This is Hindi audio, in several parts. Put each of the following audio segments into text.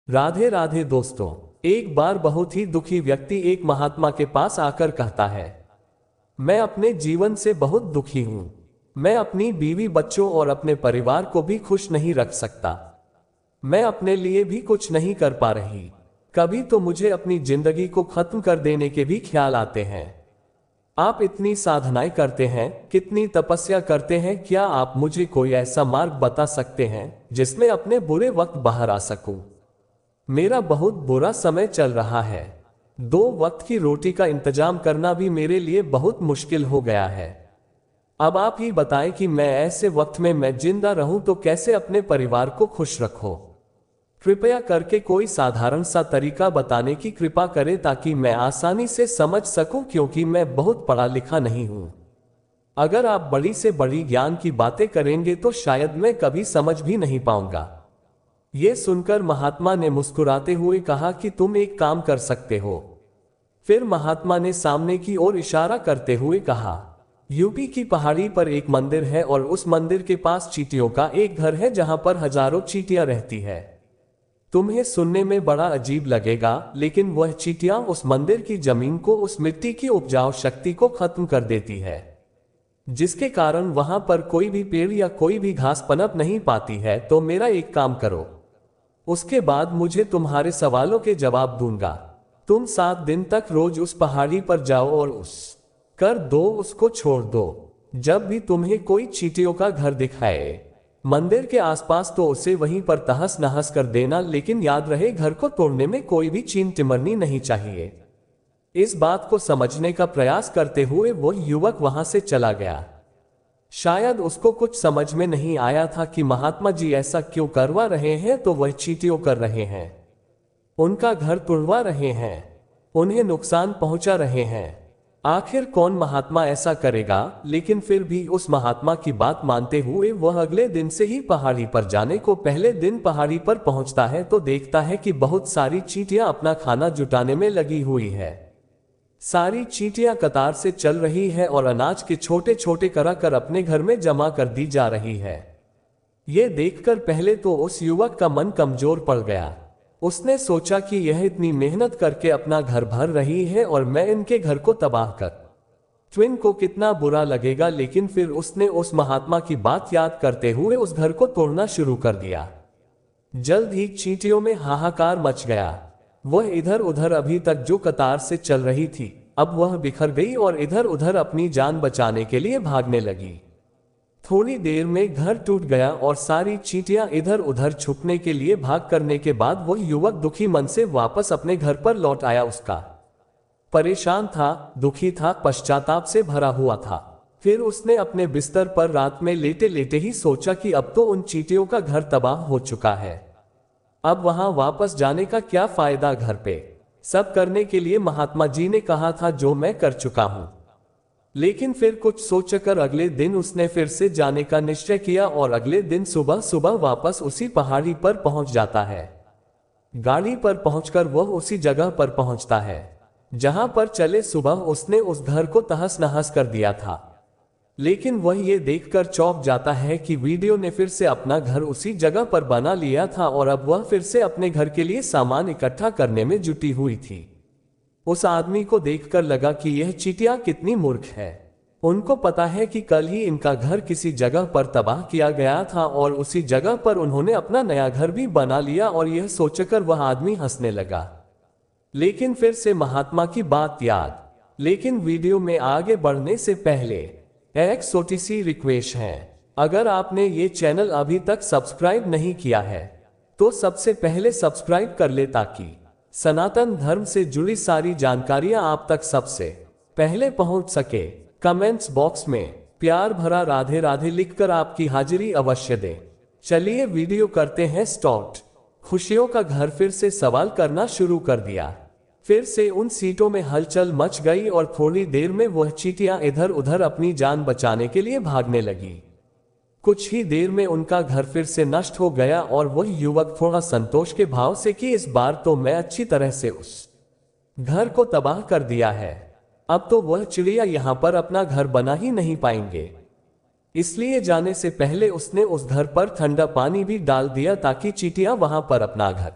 राधे राधे दोस्तों। एक बार बहुत ही दुखी व्यक्ति एक महात्मा के पास आकर कहता है, मैं अपने जीवन से बहुत दुखी हूं। मैं अपनी बीवी बच्चों और अपने परिवार को भी खुश नहीं रख सकता। मैं अपने लिए भी कुछ नहीं कर पा रही। कभी तो मुझे अपनी जिंदगी को खत्म कर देने के भी ख्याल आते हैं। आप इतनी साधनाएं करते हैं, कितनी तपस्या करते हैं, क्या आप मुझे कोई ऐसा मार्ग बता सकते हैं जिसमें अपने बुरे वक्त बाहर आ सकूं? मेरा बहुत बुरा समय चल रहा है। 2 वक्त की रोटी का इंतजाम करना भी मेरे लिए बहुत मुश्किल हो गया है। अब आप ही बताएं कि मैं ऐसे वक्त में मैं जिंदा रहूं तो कैसे अपने परिवार को खुश रखूं। कृपया करके कोई साधारण सा तरीका बताने की कृपा करें ताकि मैं आसानी से समझ सकूं, क्योंकि मैं बहुत पढ़ा लिखा नहीं हूं। अगर आप बड़ी से बड़ी ज्ञान की बातें करेंगे तो शायद मैं कभी समझ भी नहीं पाऊंगा। यह सुनकर महात्मा ने मुस्कुराते हुए कहा कि तुम एक काम कर सकते हो। फिर महात्मा ने सामने की ओर इशारा करते हुए कहा, यूपी की पहाड़ी पर एक मंदिर है और उस मंदिर के पास चींटियों का एक घर है जहां पर हजारों चींटियां रहती है। तुम्हें सुनने में बड़ा अजीब लगेगा, लेकिन वह चींटियां उस मंदिर की जमीन को, उस मिट्टी की उपजाऊ शक्ति को खत्म कर देती है, जिसके कारण वहां पर कोई भी पेड़ या कोई भी घास पनप नहीं पाती है। तो मेरा एक काम करो, उसके बाद मुझे तुम्हारे सवालों के जवाब दूंगा। तुम 7 दिन तक रोज उस पहाड़ी पर जाओ और उस कर दो, उसको छोड़ दो। जब भी तुम्हें कोई चींटियों का घर दिखाए मंदिर के आसपास तो उसे वहीं पर तहस नहस कर देना, लेकिन याद रहे घर को तोड़ने में कोई भी चीन टिमरनी नहीं चाहिए। इस बात को समझने का प्रयास करते हुए वो युवक वहां से चला गया। शायद उसको कुछ समझ में नहीं आया था कि महात्मा जी ऐसा क्यों करवा रहे हैं, तो वह चींटियों कर रहे हैं, उनका घर तुड़वा रहे हैं, उन्हें नुकसान पहुंचा रहे हैं। आखिर कौन महात्मा ऐसा करेगा? लेकिन फिर भी उस महात्मा की बात मानते हुए वह अगले दिन से ही पहाड़ी पर जाने को पहले दिन पहाड़ी पर पहुंचता है तो देखता है कि बहुत सारी चींटियां अपना खाना जुटाने में लगी हुई है। सारी चींटियां कतार से चल रही है और अनाज के छोटे छोटे करा कर अपने घर में जमा कर दी जा रही है। यह देखकर पहले तो उस युवक का मन कमजोर पड़ गया। उसने सोचा कि यह इतनी मेहनत करके अपना घर भर रही है और मैं इनके घर को तबाह कर ट्विन को कितना बुरा लगेगा। लेकिन फिर उसने उस महात्मा की बात याद करते हुए उस घर को तोड़ना शुरू कर दिया। जल्द ही चींटियों में हाहाकार मच गया। वह इधर उधर अभी तक जो कतार से चल रही थी, अब वह बिखर गई और इधर उधर अपनी जान बचाने के लिए भागने लगी। थोड़ी देर में घर टूट गया और सारी चींटियां इधर उधर छुपने के लिए भाग करने के बाद वह युवक दुखी मन से वापस अपने घर पर लौट आया। उसका परेशान था, दुखी था, पश्चाताप से भरा हुआ था। फिर उसने अपने बिस्तर पर रात में लेटे लेटे ही सोचा कि अब तो उन चींटियों का घर तबाह हो चुका है, अब वहां वापस जाने का क्या फायदा। घर पे सब करने के लिए महात्मा जी ने कहा था जो मैं कर चुका हूं। लेकिन फिर कुछ सोचकर अगले दिन उसने फिर से जाने का निश्चय किया और अगले दिन सुबह सुबह वापस उसी पहाड़ी पर पहुंच जाता है। गाड़ी पर पहुंचकर वह उसी जगह पर पहुंचता है जहां पर चले सुबह उसने उस घर को तहस नहस कर दिया था। लेकिन वह ये देखकर चौंक जाता है कि वीडियो ने फिर से अपना घर उसी जगह पर बना लिया था और अब वह फिर से अपने घर के लिए सामान इकट्ठा करने में जुटी हुई थी। उस आदमी को देखकर लगा कि यह चींटियां कितनी मूर्ख है। उनको पता है कि कल ही इनका घर किसी जगह पर तबाह किया गया था और उसी जगह पर उन्होंने अपना नया घर भी बना लिया, और यह सोचकर वह आदमी हंसने लगा। लेकिन फिर से महात्मा की बात याद। लेकिन वीडियो में आगे बढ़ने से पहले एक छोटी सी रिक्वेस्ट है। अगर आपने ये चैनल अभी तक सब्सक्राइब नहीं किया है तो सबसे पहले सब्सक्राइब कर ले ताकि सनातन धर्म से जुड़ी सारी जानकारियां आप तक सबसे पहले पहुंच सके। कमेंट्स बॉक्स में प्यार भरा राधे राधे लिखकर आपकी हाजिरी अवश्य दें। चलिए वीडियो करते हैं स्टार्ट। खुशियों का घर फिर से सवाल करना शुरू कर दिया। फिर से उन सीटों में हलचल मच गई और थोड़ी देर में वह चींटियां इधर उधर अपनी जान बचाने के लिए भागने लगी। कुछ ही देर में उनका घर फिर से नष्ट हो गया और वह युवक थोड़ा संतोष के भाव से कि इस बार तो मैं अच्छी तरह से उस घर को तबाह कर दिया है, अब तो वह चिड़िया यहां पर अपना घर बना ही नहीं पाएंगे। इसलिए जाने से पहले उसने उस घर पर ठंडा पानी भी डाल दिया ताकि चींटियां वहां पर अपना घर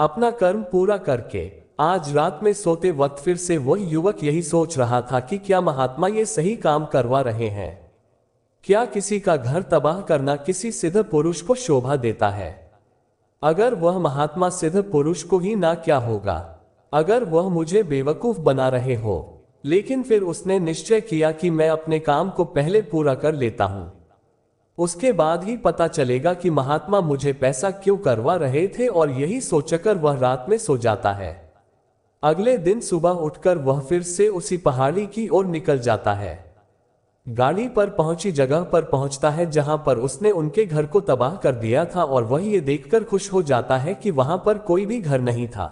अपना कर्म पूरा करके आज रात में सोते वक्त फिर से वह युवक यही सोच रहा था कि क्या महात्मा ये सही काम करवा रहे हैं। क्या किसी का घर तबाह करना किसी सिद्ध पुरुष को शोभा देता है? अगर वह महात्मा सिद्ध पुरुष को ही ना क्या होगा, अगर वह मुझे बेवकूफ बना रहे हो। लेकिन फिर उसने निश्चय किया कि मैं अपने काम को पहले पूरा कर लेता हूं, उसके बाद ही पता चलेगा कि महात्मा मुझे पैसा क्यों करवा रहे थे, और यही सोचकर वह रात में सो जाता है। अगले दिन सुबह उठकर वह फिर से उसी पहाड़ी की ओर निकल जाता है। गाड़ी पर पहुंची जगह पर पहुंचता है जहां पर उसने उनके घर को तबाह कर दिया था, और वह ये देखकर खुश हो जाता है कि वहां पर कोई भी घर नहीं था,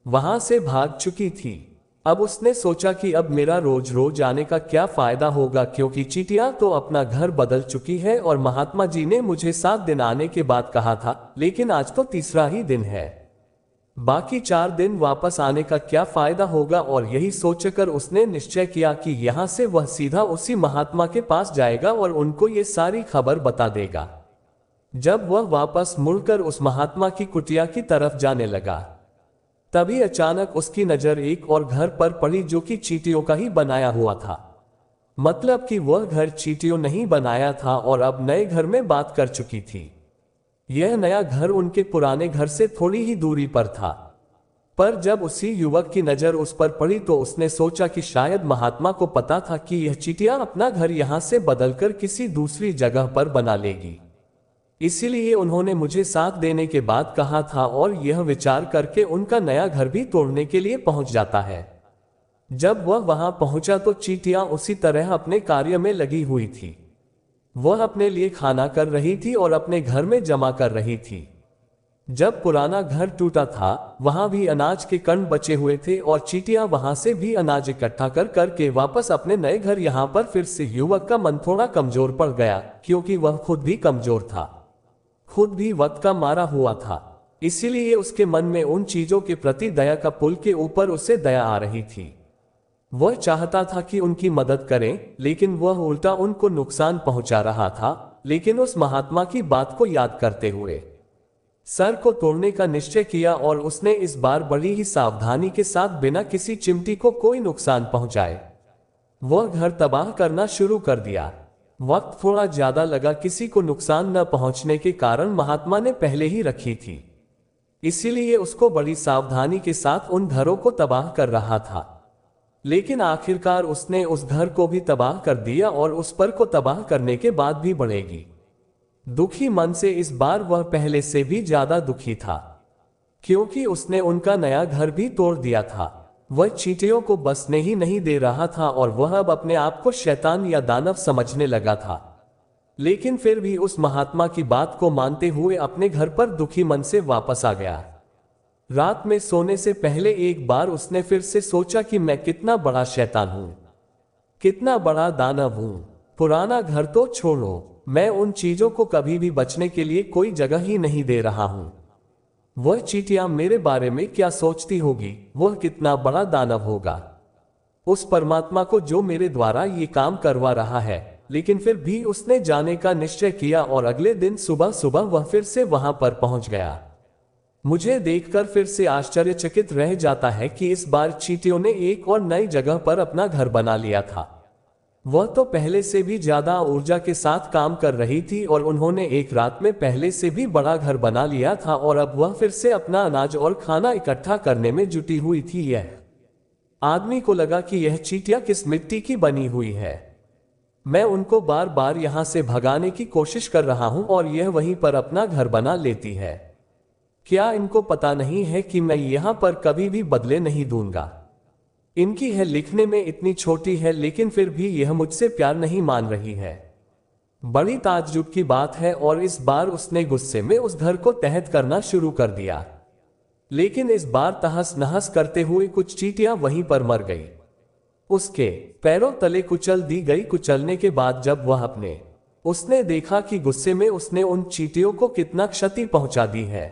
वहां से भाग चुकी थी। अब उसने सोचा कि अब मेरा रोज रोज आने का क्या फायदा होगा, क्योंकि चींटियां तो अपना घर बदल चुकी है और महात्मा जी ने मुझे 7 दिन आने के बाद कहा था, लेकिन आज तो तीसरा ही दिन है, बाकी 4 दिन वापस आने का क्या फायदा होगा। और यही सोचकर उसने निश्चय किया कि यहां से वह सीधा उसी महात्मा के पास जाएगा और उनको ये सारी खबर बता देगा। जब वह वापस मुड़कर उस महात्मा की कुटिया की तरफ जाने लगा, तभी अचानक उसकी नजर एक और घर पर पड़ी जो कि चींटियों का ही बनाया हुआ था। मतलब कि वह घर चींटियों नहीं बनाया था और अब नए घर में बात कर चुकी थी। यह नया घर उनके पुराने घर से थोड़ी ही दूरी पर था। पर जब उसी युवक की नजर उस पर पड़ी तो उसने सोचा कि शायद महात्मा को पता था कि यह चींटियां अपना घर यहां से बदलकर किसी दूसरी जगह पर बना लेगी, इसीलिए उन्होंने मुझे साथ देने के बाद कहा था, और यह विचार करके उनका नया घर भी तोड़ने के लिए पहुंच जाता है। जब वह वहां पहुंचा तो चींटियां उसी तरह अपने कार्य में लगी हुई थी। वह अपने लिए खाना कर रही थी और अपने घर में जमा कर रही थी। जब पुराना घर टूटा था वहां भी अनाज के कण बचे हुए थे और चींटियां वहां से भी अनाज इकट्ठा कर करके वापस अपने नए घर यहां पर फिर से युवक का मन थोड़ा कमजोर पड़ गया, क्योंकि वह खुद भी कमजोर था, खुद भी वक्त का मारा हुआ था। इसीलिए उसके मन में उन चीजों के प्रति दया का पुल के ऊपर उसे दया आ रही थी। वह चाहता था कि उनकी मदद करें, लेकिन वह उल्टा उनको नुकसान पहुंचा रहा था। लेकिन उस महात्मा की बात को याद करते हुए सर को तोड़ने का निश्चय किया, और उसने इस बार बड़ी ही सावधानी के साथ बिना किसी चिमटी को कोई नुकसान पहुंचाए वह घर तबाह करना शुरू कर दिया। वक्त थोड़ा ज्यादा लगा, किसी को नुकसान न पहुंचने के कारण महात्मा ने पहले ही रखी थी, इसीलिए उसको बड़ी सावधानी के साथ उन घरों को तबाह कर रहा था। लेकिन आखिरकार उसने उस घर को भी तबाह कर दिया, और उस पर को तबाह करने के बाद भी बढ़ेगी। दुखी मन से इस बार वह पहले से भी ज्यादा दुखी था, क्योंकि उसने उनका नया घर भी तोड़ दिया था। वह चींटियों को बसने ही नहीं दे रहा था, और वह अब अपने आप को शैतान या दानव समझने लगा था। लेकिन फिर भी उस महात्मा की बात को मानते हुए अपने घर पर दुखी मन से वापस आ गया। रात में सोने से पहले एक बार उसने फिर से सोचा कि मैं कितना बड़ा शैतान हूं, कितना बड़ा दानव हूं। पुराना घर तो छोड़ो, मैं उन चीजों को कभी भी बचने के लिए कोई जगह ही नहीं दे रहा हूं। वह चींटियां मेरे बारे में क्या सोचती होगी, वह कितना बड़ा दानव होगा, उस परमात्मा को जो मेरे द्वारा ये काम करवा रहा है। लेकिन फिर भी उसने जाने का निश्चय किया, और अगले दिन सुबह सुबह वह फिर से वहां पर पहुंच गया। मुझे देखकर फिर से आश्चर्यचकित रह जाता है कि इस बार चींटियों ने एक और नई जगह पर अपना घर बना लिया था। वह तो पहले से भी ज्यादा ऊर्जा के साथ काम कर रही थी, और उन्होंने एक रात में पहले से भी बड़ा घर बना लिया था, और अब वह फिर से अपना अनाज और खाना इकट्ठा करने में जुटी हुई थी। यह आदमी को लगा कि यह चींटियां किस मिट्टी की बनी हुई है। मैं उनको बार बार यहां से भगाने की कोशिश कर रहा हूं, और यह वहीं पर अपना घर बना लेती है। क्या इनको पता नहीं है कि मैं यहां पर कभी भी बदले नहीं दूंगा? इनकी है लिखने में इतनी छोटी है, लेकिन फिर भी यह मुझसे प्यार नहीं मान रही है। बड़ी ताज्जुब की बात है। और इस बार उसने गुस्से में उस घर को तहत करना शुरू कर दिया। लेकिन इस बार तहस नहस करते हुए कुछ चींटियां वहीं पर मर गई, उसके पैरों तले कुचल दी गई। कुचलने के बाद जब वह उसने देखा कि गुस्से में उसने उन चींटियों को कितना क्षति पहुंचा दी है,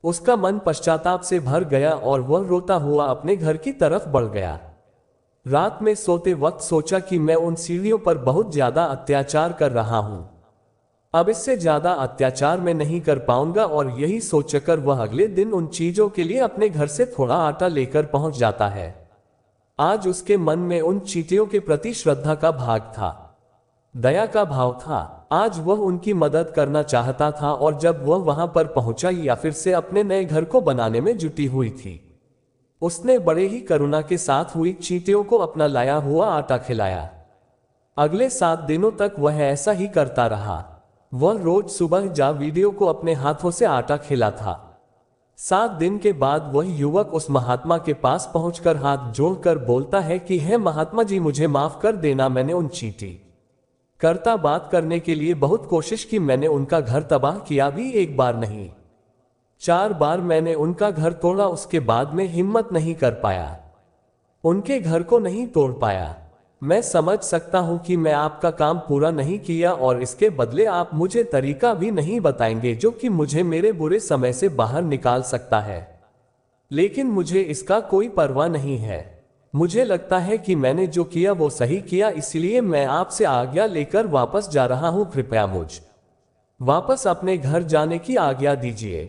उसका मन पश्चाताप से भर गया, और वह रोता हुआ अपने घर की तरफ बढ़ गया। रात में सोते वक्त सोचा कि मैं उन सीढ़ियों पर बहुत ज्यादा अत्याचार कर रहा हूं। अब इससे ज्यादा अत्याचार मैं नहीं कर पाऊंगा। और यही सोचकर वह अगले दिन उन चीजों के लिए अपने घर से थोड़ा आटा लेकर पहुंच जाता है। आज उसके मन में उन चींटियों के प्रति श्रद्धा का भाग था, दया का भाव था। आज वह उनकी मदद करना चाहता था और जब वह वहां पर पहुंचा या फिर से अपने नए घर को बनाने में जुटी हुई थी, उसने बड़े ही करुणा के साथ हुई चींटियों को अपना लाया हुआ आटा खिलाया। अगले 7 दिनों तक वह ऐसा ही करता रहा। वह रोज सुबह जा वीडियो को अपने हाथों से आटा खिला था। 7 दिन के बाद वह युवक उस महात्मा के पास पहुंचकर हाथ जोड़कर बोलता है कि हे महात्मा जी, मुझे माफ कर देना। मैंने उन चींटी करता बात करने के लिए बहुत कोशिश की। मैंने उनका घर तबाह किया भी, एक बार नहीं 4 बार मैंने उनका घर तोड़ा। उसके बाद में हिम्मत नहीं कर पाया, उनके घर को नहीं तोड़ पाया। मैं समझ सकता हूं कि मैं आपका काम पूरा नहीं किया और इसके बदले आप मुझे तरीका भी नहीं बताएंगे जो कि मुझे मेरे बुरे समय से बाहर निकाल सकता है। लेकिन मुझे इसका कोई परवाह नहीं है। मुझे लगता है कि मैंने जो किया वो सही किया, इसलिए मैं आपसे आज्ञा लेकर वापस जा रहा हूं। कृपया मुझ वापस अपने घर जाने की आज्ञा दीजिए।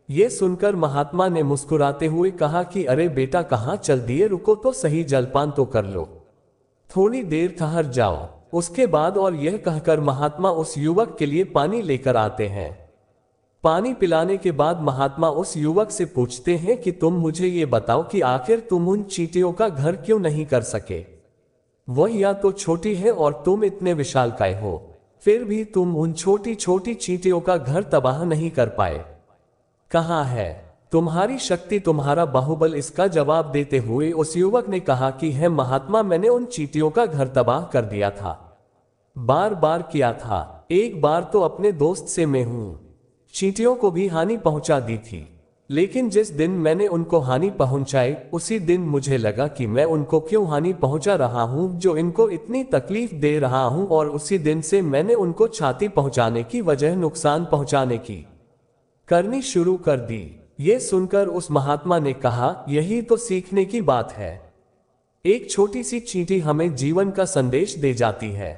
ये सुनकर महात्मा ने मुस्कुराते हुए कहा कि अरे बेटा, कहाँ चल दिए, रुको तो सही, जलपान तो कर लो, थोड़ी देर ठहर जाओ। उसके बाद और यह कहकर महात्मा उस युवक के लिए पानी लेकर आते हैं। पानी पिलाने के बाद महात्मा उस युवक से पूछते हैं कि तुम मुझे ये बताओ कि आखिर तुम उन चींटियों का घर क्यों नहीं कर सके। वह या तो छोटी है और तुम इतने विशालकाय हो, फिर भी तुम उन छोटी छोटी चींटियों का घर तबाह नहीं कर पाए। कहाँ है तुम्हारी शक्ति, तुम्हारा बाहुबल? इसका जवाब देते हुए उस युवक ने कहा कि है महात्मा, मैंने उन चींटियों का घर तबाह कर दिया था, बार बार किया था। एक बार तो अपने दोस्त से मैं हूं चींटियों को भी हानि पहुंचा दी थी, लेकिन जिस दिन मैंने उनको हानि पहुंचाई उसी दिन मुझे लगा कि मैं उनको क्यों हानि पहुंचा रहा हूं, जो इनको इतनी तकलीफ दे रहा हूं, और उसी दिन से मैंने उनको क्षति पहुंचाने की वजह नुकसान पहुंचाने की करनी शुरू कर दी। ये सुनकर उस महात्मा ने कहा, यही तो सीखने की बात है। एक छोटी सी चींटी हमें जीवन का संदेश दे जाती है।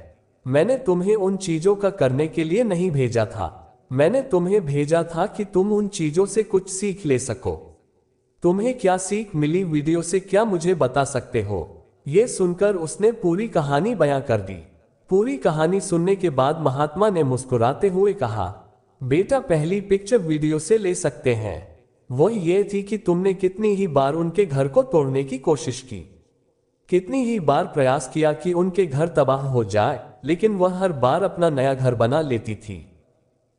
मैंने तुम्हें उन चीजों का करने के लिए नहीं भेजा था, मैंने तुम्हें भेजा था कि तुम उन चीजों से कुछ सीख ले सको। तुम्हें क्या सीख मिली वीडियो से, क्या मुझे बता सकते हो? ये सुनकर उसने पूरी कहानी बयां कर दी। पूरी कहानी सुनने के बाद महात्मा ने मुस्कुराते हुए कहा, बेटा, पहली पिक्चर वीडियो से ले सकते हैं। वह ये थी कि तुमने कितनी ही बार उनके घर को तोड़ने की कोशिश की, कितनी ही बार प्रयास किया कि उनके घर तबाह हो जाए, लेकिन वह हर बार अपना नया घर बना लेती थी।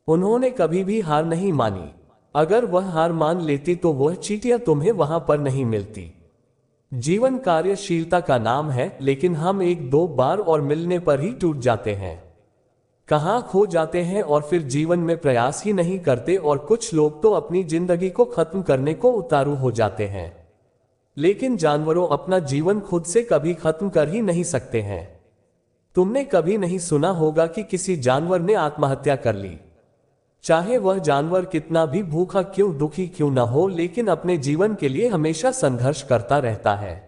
उन्होंने कभी भी हार नहीं मानी। अगर वह हार मान लेती तो वह चींटियां तुम्हें वहां पर नहीं मिलती। जीवन कार्यशीलता का नाम है, लेकिन हम 1-2 बार और मिलने पर ही टूट जाते हैं, कहां खो जाते हैं और फिर जीवन में प्रयास ही नहीं करते। और कुछ लोग तो अपनी जिंदगी को खत्म करने को उतारू हो जाते हैं, लेकिन जानवरों अपना जीवन खुद से कभी खत्म कर ही नहीं सकते हैं। तुमने कभी नहीं सुना होगा कि किसी जानवर ने आत्महत्या कर ली, चाहे वह जानवर कितना भी भूखा क्यों, दुखी क्यों न हो, लेकिन अपने जीवन के लिए हमेशा संघर्ष करता रहता है।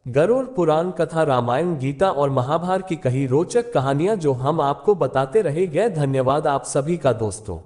गरुड़ पुराण कथा, रामायण, गीता और महाभारत की कई रोचक कहानियां जो हम आपको बताते रहे गए। धन्यवाद आप सभी का दोस्तों।